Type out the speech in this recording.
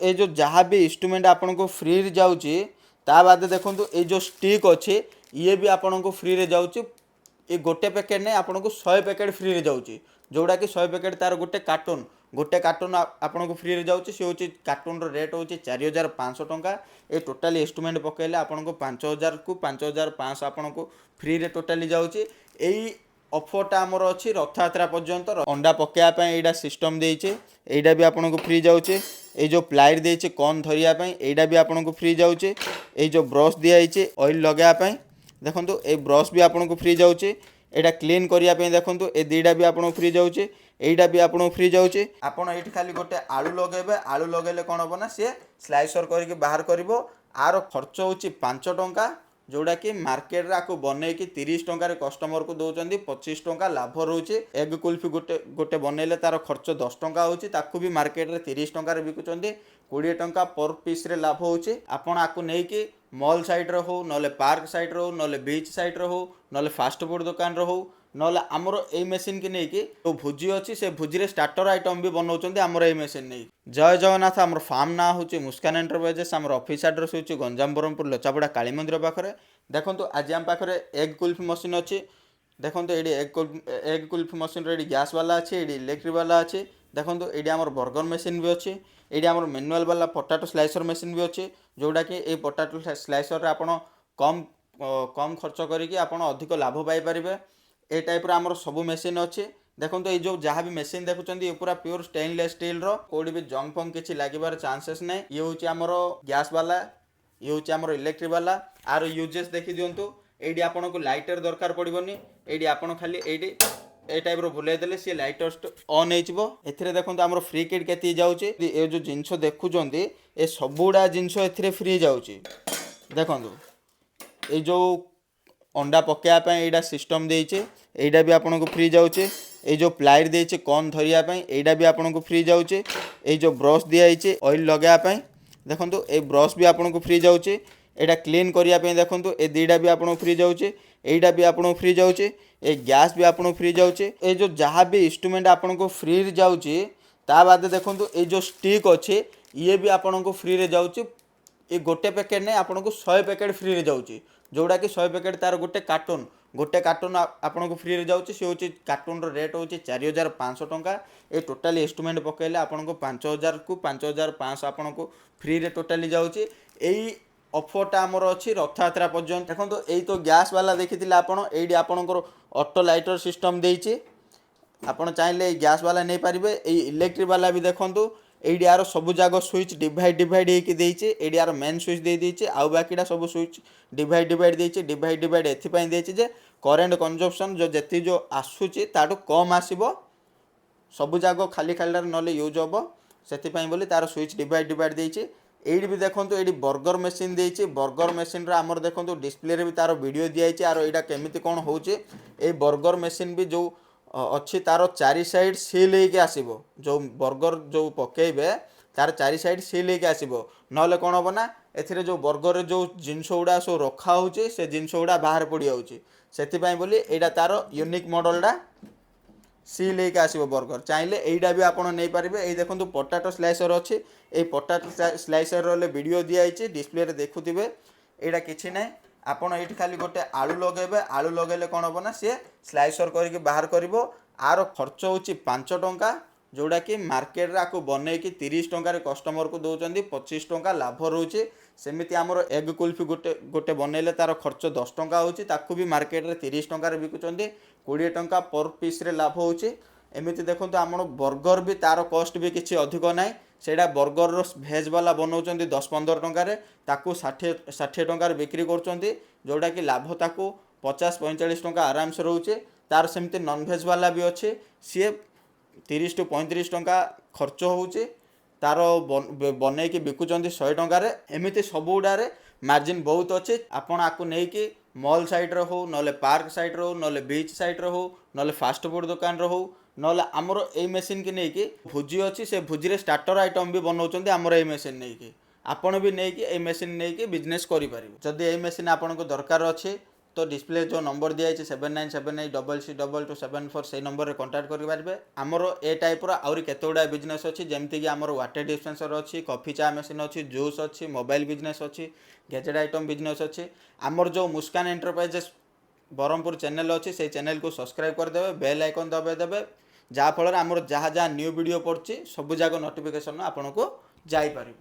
ये जो जहाँ भी इंस्ट्रूमेंट आपन को फ्री रे जाउची ता बाद देखो ये जो स्टिक अच्छे ये भी आपन को फ्री रे जाउची। ये गोटे पैकेट नहीं आपन को 100 पैकेट फ्री रे जाउची जोड़ा कि 100 पैकेट तार गोटे कार्टून आपन को फ्री रे जाउची। से होची कार्टून रो रेट होची 4500 टंका। ए टोटली इंस्ट्रूमेंट पकेले आपन को 5000 को 5500 आपन को फ्री रे टोटली जाउची। एई ऑफरटा आमर अच्छी रथयात्रा पर्यंत अंडा पकाइबा यहाँ सिस्टम देचे यहाँ भी आपन को फ्री जाऊे। ये जो प्लाइट देचे कौन धरियापाई यहाँ भी आपन को फ्री जाऊे। ये जो ब्रश दिखाई ऑयल लगाइबाई देखो ये ब्रश भी आपन को फ्री जाऊे। यहाँ क्लीन करने देखो ये दुईटा भी आपन फ्री जाऊे यहाँ भी आपन फ्री जाऊे। आपड़ ये खाली गोटे आलू लगे आलू लगेले कौन हम ना सी स्लाइसर करके बाहर कर आर खर्च हो 5 टंका जोड़ा कि मार्केट रे आपको बने कि 30 टंकार कस्टमर को दौरान 25 टंका लाभ रोचे। एग कुल्फी गोटे गोटे बनइले तार खर्च 10 टंका होची ताकू भी मार्केट रे 30 टंकार बिकुचंदी 20 टंका पर पीस रे लाभ होचे। आपण आकु नै कि मॉल साइड रे हो नले पार्क साइड रे हो नले बीच साइड रे हो नले फास्ट फूड दुकान रे हो नले आमर ए मशीन की नहीं कि जो भोजी अच्छी से भोजी रे स्टार्टर आइटम भी बनाउचंदी आमर ए मशीन नहीं। जय जगन्नाथ। आमर फार्म ना होची मुस्कान एंटरप्राइजेस। आमर ऑफिस एड्रेस होची गंजाम ब्रह्मपुर लचापड़ा काली मंदिर पाखरे। देखो आज आम पाखे एग कुल्फी मशीन अच्छी देखो ये एग कुल्फी मशीन रे गैस वाला अच्छे ये इलेक्ट्रिक वाला अच्छे। देखो ये आमर बर्गर मशीन भी अच्छे ये आमर मैनुअल वाला पोटाटो स्लाइसर मशीन भी अच्छे जोड़ा कि ये पोटाटो स्लाइसर आपड़ कम कम खर्च करके आपड़ अधिक लाभ पाइपर। ए टाइप आमर सबू मशीन अच्छे। देखो ये जो जहाँ भी मशीन देखुं ये पूरा प्योर स्टेनलेस स्टील कोई भी जंग फंग किसी लगे चांसेस नहीं। ये हूँ आमर गैस वाला ये हूँ आमर इलेक्ट्रिक वाला। आर यूजेस देखी दिंतु ये आपन को लाइटर दरकार पड़ोनी ये आपन खाली ये ए टाइप बुलाई देले सी लाइटर ऑन हो। एथिरे देखो आमर फ्री किट के जाऊँचे ये जो जिनस देखुं ये सबुड़ा जिनस ए फ्री जाऊँचे। देखो ये जो अंडा पकाइबा यहाँ सिस्टम देचे यहाँ भी आपन को फ्री जाऊे। ये जो प्लाइट देचे कौन धरियापाई यहाँ भी आपन को फ्री जाऊे। ये जो ब्रश दिखाई ऑयल लगाइबाई देखो ये ब्रश भी आपन को फ्री जाऊे। यहाँ क्लीन करने देखो ये दुईटा भी आपन फ्री जाऊे यहाँ भी आपन फ्री जाऊे। ये गैस भी आपन फ्री जाऊे। ये जो जहाँ भी इंस्ट्रूमेंट आपन को फ्री जाऊे ता बाद देखो ये जो स्टिक अच्छे ये भी आपन को फ्री रे जाऊे। ये गोटे पैकेट नहीं आपन को 100 पैकेट फ्री रे जाऊे जोड़ा कि 100 पैकेट तार गोटे कार्टून आपन को फ्री रे जाऊे। से होची कार्टून रो रेट होची 4500 टंका। ये टोटली इंस्ट्रूमेंट पकेले आपन को 5000 को 5500 आपन को फ्री रे टोटली जाऊे। यही ऑफरटा आमर अच्छी रथयात्रा पर्यंत। देखो यही तो गैस वाला देखी आपड़ ये आपणकर ऑटो लाइटर सिस्टम देचे आपड़ चाहिए गैस वाला नहीं पारे। इलेक्ट्रिक वाला भी देखो ये यार सब जाग स्विच डिवाइड होती ये यार मेन स्विच दे देचे आउ बाकीटा सब स्विच डिवाइड देचे डिवाइड एथपाई देचे जे करेन्ट कंजप्शन जो जी जो आसूची ताठू कम आसब सब जाग खाली खाली ना यूज हम से बोली तार स्विच डिवाइड देचे। ये भी देखो ये बर्गर मशीन देचे बर्गर मशीन आमर देखो डिस्प्ले रे भी तार वीडियो दिखाई आर यहाँ केमी कौन होचे। ये बर्गर मशीन भी जो अच्छी तार 4 साइड सील होके आसब जो बर्गर जो पकेबे तार 4 साइड सील होके आसब ना कौन हम ना ए जो बर्गर जो जिनस गुड़ा सब रखा हो से जिनस गुड़ा बाहर पड़ जाऊँगी से बोली यहाँ तार यूनिक मॉडलटा सील होके आसब बर्गर चाहिए यहीटा भी आपड़ नहीं पारे। ये देखो पोटाटो स्लाइसर अच्छे ये पोटाटो स्लाइसर वीडियो दिखाई डिस्प्ले देखुवे यहाँ किसी ना आपड़ ये खाली गोटे आलू लगे आलू लगेले कौन हम ना सी स्लाइसर करके बाहर कर आर खर्च हो 5 टंका जोड़ा कि मार्केट रे आपको बने कि 30 टंकार कस्टमर को दौरान 25 टंका लाभ रोचे। सेमती आमर एग कुल्फी गोटे गोटे बनइले तार खर्च 10 टंका होची ताकू भी मार्केट रे 30 टंकार बिकुचंदी 20 टंका पर पीस रे लाभ होचे। एमती देखो आम बर्गर भी तार कस्ट भी किसी अधिक ना सेटा बर्गर भेज वाला बनाऊँ 10-15 टंकार ताकू 60 टंकार बिक्री कर जोड़ा कि लाभ ताकू 50-45 टंका आराम से रोचे। तार सेमती नॉन भेज वाला भी अच्छे सी 30-35 टंका खर्च होचे तार बन की बिकुचंदी 100 टंकार। एमती सबुड़े मार्जिन बहुत अच्छे। आपड़ आपको नहीं कि मॉल साइड रे हो नले पार्क साइड रे हो नले बीच साइड रे हो नले फास्ट फूड दुकान रे हो नले आमर ए मशीन की नहीं कि भोजी अच्छी से भोजी रे स्टार्टर आइटम भी बनाऊँ आमर ए मशीन नहीं कि आपण भी नहीं कि ए मशीन नहीं कि बिजनेस करि परिबे। जदि ए मशीन आपन को दरकार अच्छे तो डिस्प्ले जो नंबर दिखाई 7978662274 से नंबर में कंटाक्ट करेंगे। आमर ए टाइप्र आउरी केते गुड़ा बिजनेस अच्छी जमीक आमर वाटर डिस्पेंसर अच्छी, कॉफी चा मेसीन अच्छी, जूस अच्छी, मोबाइल बिजनेस अच्छी, गैजेट आइटम बिजनेस अच्छी। आमर जो मुस्कान एंटरप्राइजेस ब्रह्मपुर चैनल अच्छी से चैनल को सब्सक्राइब करदे, बेल आइकन दबाइदेवे, जहाँफल आमर जहाँ जहाँ न्यू वीडियो पड़ची सब जाक नोटिफिकेशन आपको जापर।